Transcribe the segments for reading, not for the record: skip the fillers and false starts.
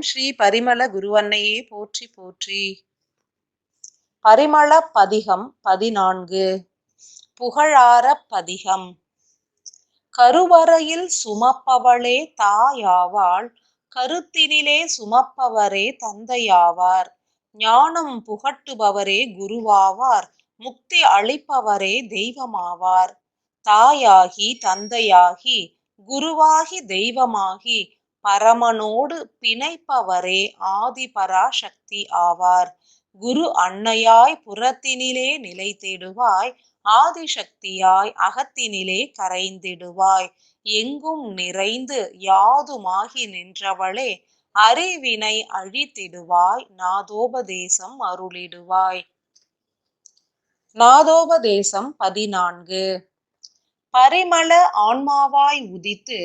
ஓம் ஸ்ரீ பரிமள குருவன்னையே போற்றி போற்றி. பரிமள பதிகம் 14. புகழார பதிகம். கருவறையில் சுமப்பவளே தாயாவாள், கருத்தினிலே சுமப்பவரே தந்தையாவார், ஞானம் புகட்டுபவரே குருவாவார், முக்தி அளிப்பவரே தெய்வமாவார். தாயாகி தந்தையாகி குருவாகி தெய்வமாகி பரமனோடு பிணைப்பவரே ஆதிபராசக்தி ஆவார். குரு அன்னையாய் புறத்தினிலே நிலைத்திடுவாய், ஆதிசக்தியாய் அகத்தினிலே கரைந்திடுவாய். எங்கும் நிறைந்து யாதுமாகி நின்றவளே, அறிவினை அழித்திடுவாய், நாதோபதேசம் அருளிடுவாய். நாதோபதேசம் 14. பரிமள ஆன்மாவாய் உதித்து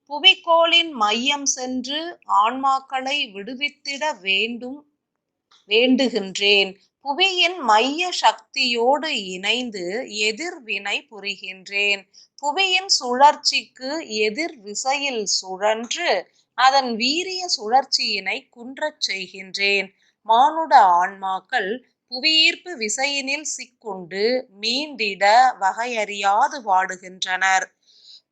புவிக்கோளின் மையம் சென்று ஆன்மாக்களை விடுவித்திட வேண்டுகின்றேன். புவியின் மைய சக்தியோடு இணைந்து எதிர்வினை புரிகின்றேன். புவியின் சுழற்சிக்கு எதிர் விசையில் சுழன்று அதன் வீரிய சுழற்சியினை குன்றச் செய்கின்றேன். மானுட ஆன்மாக்கள் புவியீர்ப்பு விசையினில் சிக்குண்டு மீண்டிட வகையறியாது வாடுகின்றனர்.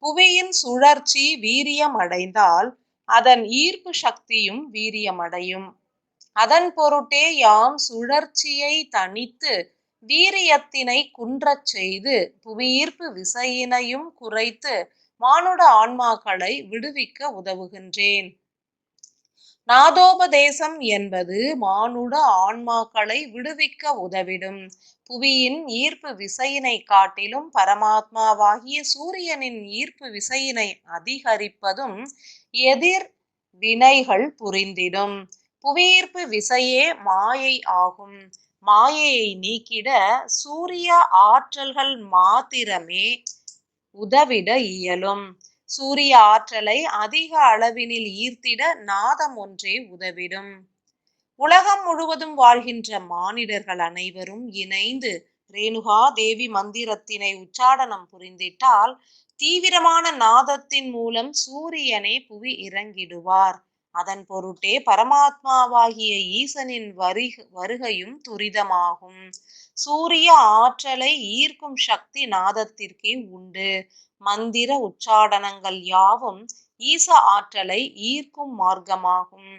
புவியின் சுழற்சி வீரியம் அடைந்தால் அதன் ஈர்ப்பு சக்தியும் வீரியமடையும். அதன் பொருட்டே யாம் சுழற்சியை தணித்து வீரியத்தினை குன்றச் செய்து புவியீர்ப்பு விசையினையும் குறைத்து மானுட ஆன்மாக்களை விடுவிக்க உதவுகின்றேன். நாதோபதேசம் என்பது மானுட ஆன்மாக்களை விடுவிக்க உதவிடும். புவியின் ஈர்ப்பு விசையினை காட்டிலும் பரமாத்மாவாகிய சூரியனின் ஈர்ப்பு விசையினை அதிகரிப்பதும் எதிர் வினைகள் புரிந்திடும். புவியீர்ப்பு விசையே மாயை ஆகும். மாயையை நீக்கிட சூரிய ஆற்றல்கள் மாத்திரமே உதவிட இயலும். சூரிய ஆற்றலை அதிக அளவினில் ஈர்த்திட நாதம் ஒன்றே உதவிடும். உலகம் முழுவதும் வாழ்கின்ற மானிடர்கள் அனைவரும் இணைந்து ரேணுகா தேவி மந்திரத்தினை உச்சாடனம் புரிந்திட்டால் தீவிரமான நாதத்தின் மூலம் சூரியனே புவி இறங்கிடுவார். அதன் பொருட்டே பரமாத்மாவாகிய ஈசனின் வருகையும் துரிதமாகும். சூரிய ஆற்றலை ஈர்க்கும் சக்தி நாதத்திற்கே உண்டு. மந்திர உச்சாடனங்கள் யாவும் ஈச ஆற்றலை ஈர்க்கும் மார்க்கமாகும்.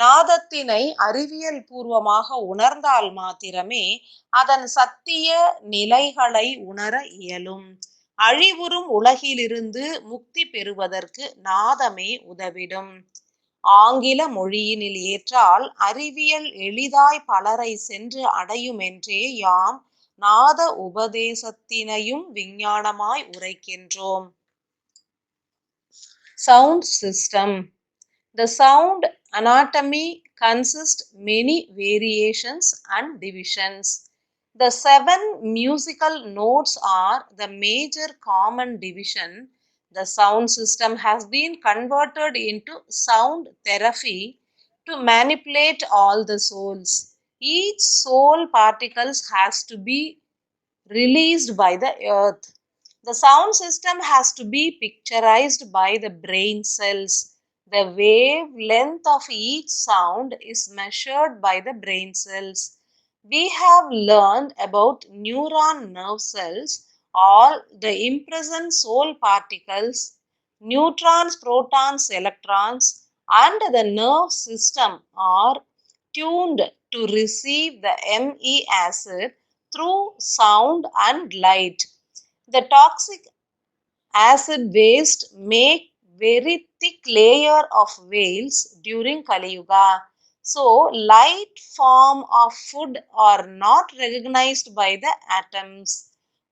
நாதத்தினை அறிவியல் பூர்வமாக உணர்ந்தால் மாத்திரமே அதன் சத்திய நிலைகளை உணர இயலும். அழிவுறும் உலகிலிருந்து முக்தி பெறுவதற்கு நாதமே உதவிடும். ஆங்கில மொழியினில் ஏற்றால் அறிவியல் எளிதாய் பலரை சென்று அடையுமென்றே யாம் நாத உபதேசத்தினையும் விஞ்ஞானமாய் உரைக்கின்றோம். Sound system. The sound anatomy consists many variations and divisions. The 7 musical notes are the major common division. The sound system has been converted into sound therapy to manipulate all the souls. Each soul particles has to be released by the earth. The sound system has to be picturized by the brain cells. The wavelength of each sound is measured by the brain cells. We have learned about neuron nerve cells. All the imprisoned soul particles, neutrons, protons, electrons, and the nerve system are tuned to receive the Me acid through sound and light. The toxic acid waste make very thick layer of veils during Kali Yuga. So light form of food are not recognized by the atoms.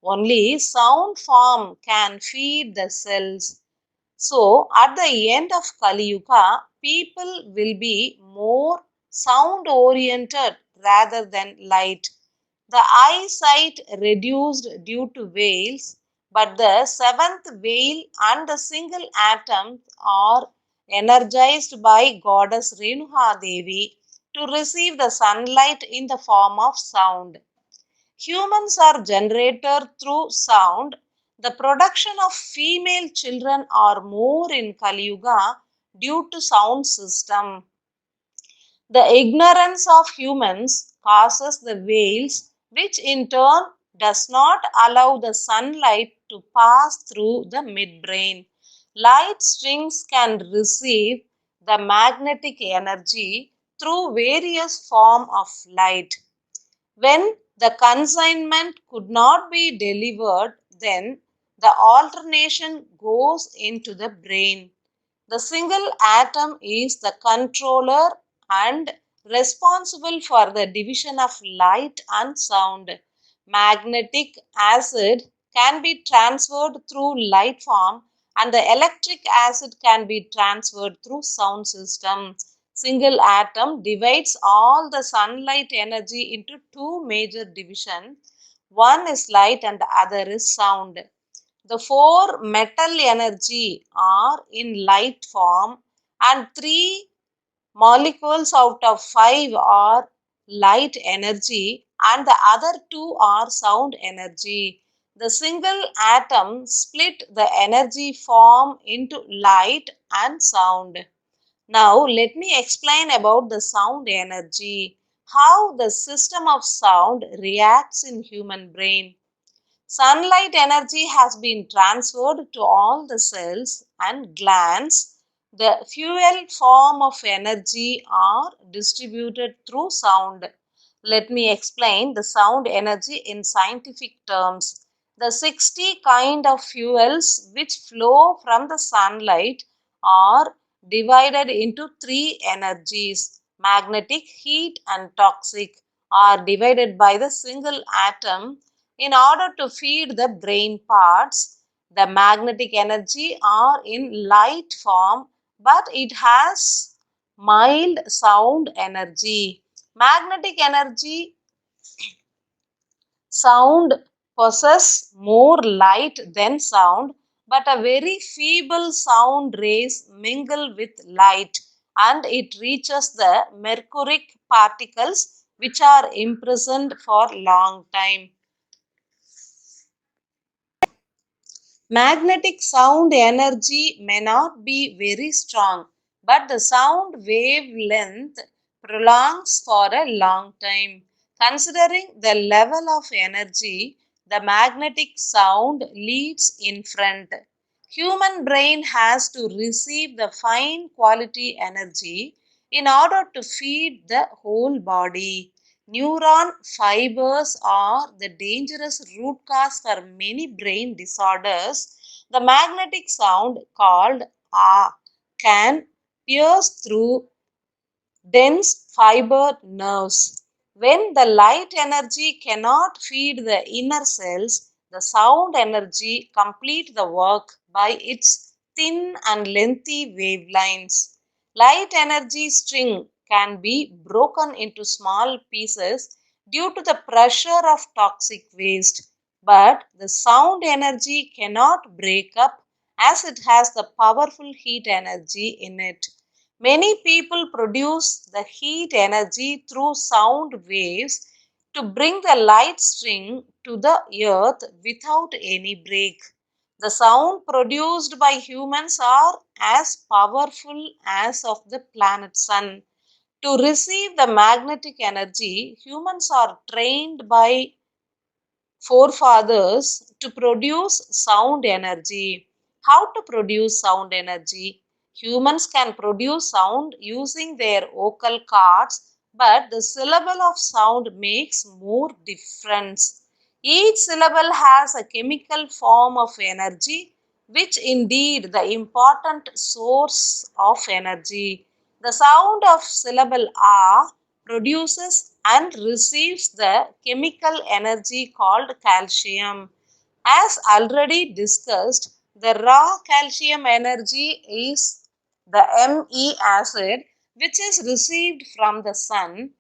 Only sound form can feed the cells. So at the end of Kali Yuga, people will be more sound oriented rather than light. The eyesight reduced due to veils, but the 7th veil and the single atom are energized by goddess Renuka Devi to receive the sunlight in the form of sound. Humans are generated through sound. The production of female children are more in Kali Yuga due to sound system. The ignorance of humans causes the veils, which in turn does not allow the sunlight to pass through the midbrain. Light strings can receive the magnetic energy through various forms of light. When the consignment could not be delivered, then the alternation goes into the brain. The single atom is the controller and responsible for the division of light and sound. Magnetic acid can be transferred through light form and the electric acid can be transferred through sound system. Single atom divides all the sunlight energy into two major divisions. One is light and the other is sound. The four metal energy are in light form and three molecules out of five are light energy and the other two are sound energy. The single atom split the energy form into light and sound. Now let me explain about the sound energy, how the system of sound reacts in human brain. Sunlight energy has been transferred to all the cells and glands. The fuel form of energy are distributed through sound. Let me explain the sound energy in scientific terms. The 60 kind of fuels which flow from the sunlight are divided into three energies. Magnetic, heat and toxic are divided by the single atom in order to feed the brain parts. The magnetic energy are in light form, but it has mild sound energy. Magnetic energy sound possess more light than sound, but a very feeble sound rays mingle with light and it reaches the mercuric particles which are imprisoned for long time. Magnetic sound energy may not be very strong, but the sound wavelength prolongs for a long time. Considering the level of energy, the magnetic sound leads in front. Human brain has to receive the fine quality energy in order to feed the whole body. Neuron fibers are the dangerous root cause for many brain disorders. The magnetic sound called ah can pierce through dense fiber nerves. When the light energy cannot feed the inner cells, the sound energy complete the work by its thin and lengthy wavelines. Light energy string can be broken into small pieces due to the pressure of toxic waste, but the sound energy cannot break up as it has the powerful heat energy in it. Many people produce the heat energy through sound waves to bring the light string to the earth without any break. The sound produced by humans are as powerful as of the planet Sun. To receive the magnetic energy, humans are trained by forefathers to produce sound energy. How to produce sound energy? Humans can produce sound using their vocal cords, but the syllable of sound makes more difference. Each syllable has a chemical form of energy, which indeed the important source of energy. The sound of syllable A produces and receives the chemical energy called calcium. As already discussed, the raw calcium energy is the Me acid which is received from the sun.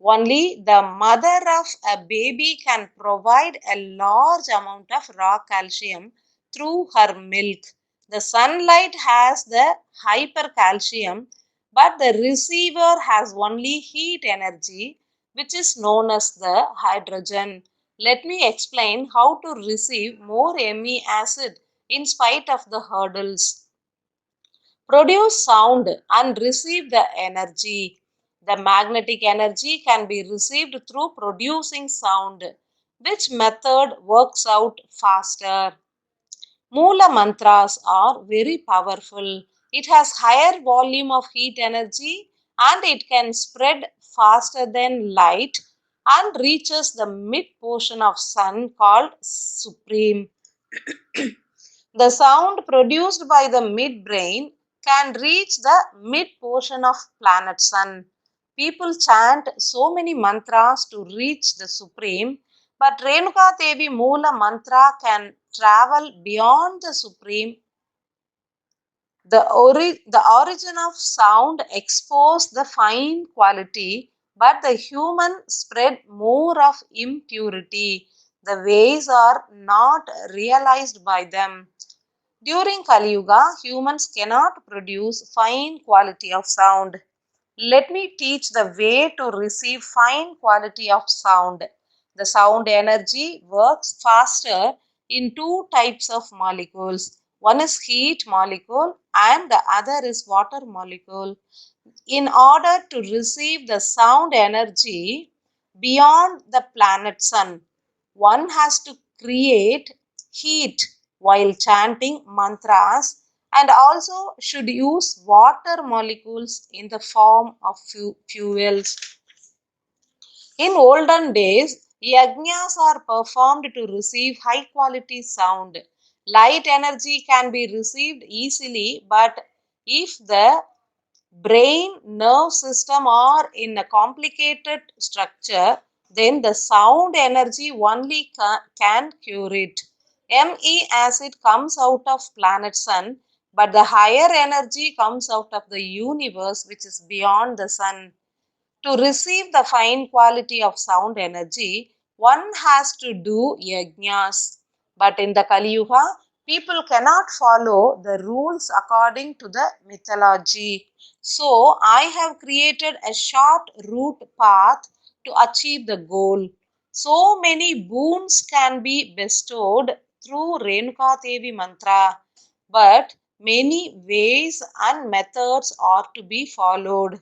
Only the mother of a baby can provide a large amount of raw calcium through her milk. The sunlight has the hypercalcium, but the receiver has only heat energy, which is known as the hydrogen. Let me explain how to receive more Me acid in spite of the hurdles. Produce sound and receive the energy. The magnetic energy can be received through producing sound. Which method works out faster? Mula mantras are very powerful. It has higher volume of heat energy and it can spread faster than light and reaches the mid portion of sun called supreme. The sound produced by the midbrain can reach the mid portion of planet sun. People chant so many mantras to reach the supreme, but Renuka Devi Moola mantra can travel beyond the supreme. The origin of sound exposed the fine quality, but the human spread more of impurity. The ways are not realized by them. During Kali Yuga, humans cannot produce fine quality of sound. Let me teach the way to receive fine quality of sound. The sound energy works faster in two types of molecules. One is heat molecule and the other is water molecule. In order to receive the sound energy beyond the planet sun, one has to create heat while chanting mantras and also should use water molecules in the form of fuels. In olden days, yajnas are performed to receive high quality sound. Light energy can be received easily, but if the brain nerve system are in a complicated structure, then the sound energy only can cure it. Me acid comes out of planet sun, but the higher energy comes out of the universe which is beyond the sun. To receive the fine quality of sound energy, one has to do yajnas. But in the Kali Yuga, people cannot follow the rules according to the mythology. So, I have created a short route path to achieve the goal. So many boons can be bestowed through Renuka Devi mantra, but many ways and methods are to be followed.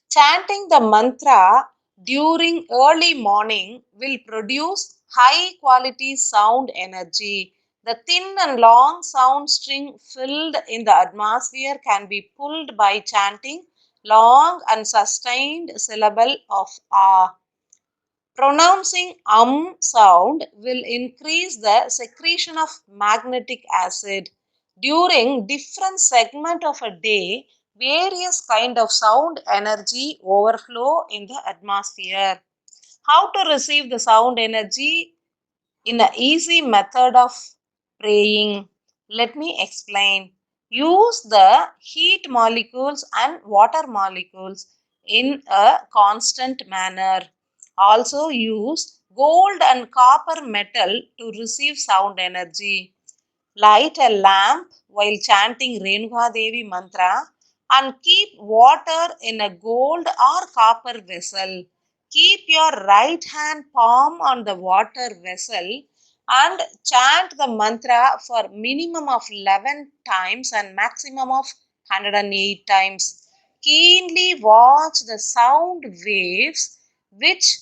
Chanting the mantra during early morning will produce high quality sound energy. The thin and long sound string filled in the atmosphere can be pulled by chanting long and sustained syllable of ah. Pronouncing sound will increase the secretion of magnetic acid. During different segment of a day, various kind of sound energy overflow in the atmosphere. How to receive the sound energy in an easy method of praying? Let me explain. Use the heat molecules and water molecules in a constant manner. Also use gold and copper metal to receive sound energy. Light a lamp while chanting Renuka Devi mantra and keep water in a gold or copper vessel. Keep your right hand palm on the water vessel and chant the mantra for minimum of 11 times and maximum of 108 times. Keenly watch the sound waves which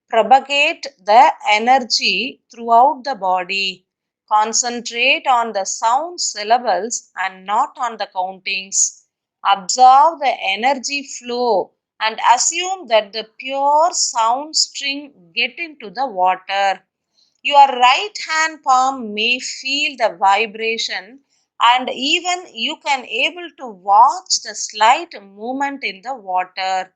propagate the energy throughout the body. Concentrate on the sound syllables and not on the countings. Observe the energy flow and assume that the pure sound string get into the water. Your right hand palm may feel the vibration and even you can able to watch the slight movement in the water.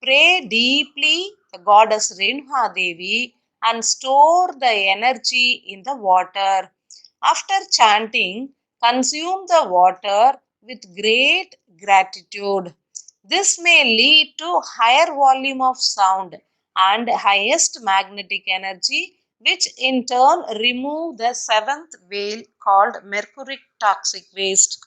Pray deeply the goddess Renuka Devi and store the energy in the water. After chanting, consume the water with great gratitude. This may lead to higher volume of sound and highest magnetic energy, which in turn remove the seventh veil called mercuric toxic waste.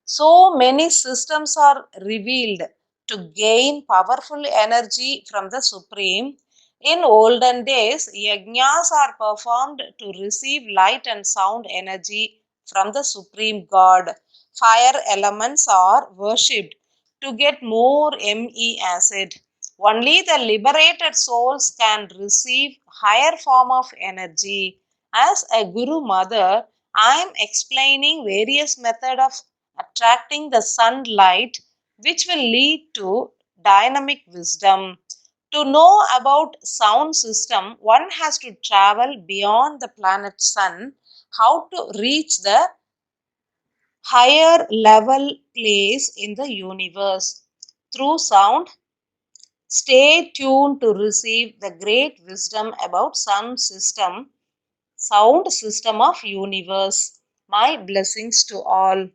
So many systems are revealed to gain powerful energy from the Supreme. In olden days, yajnas are performed to receive light and sound energy from the Supreme God. Fire elements are worshipped to get more Me acid. Only the liberated souls can receive higher form of energy. As a Guru Mother, I am explaining various methods of attracting the sunlight which will lead to dynamic wisdom. To know about sound system, one has to travel beyond the planet Sun, how to reach the higher level place in the universe. Through sound, stay tuned to receive the great wisdom about sound system of universe. My blessings to all.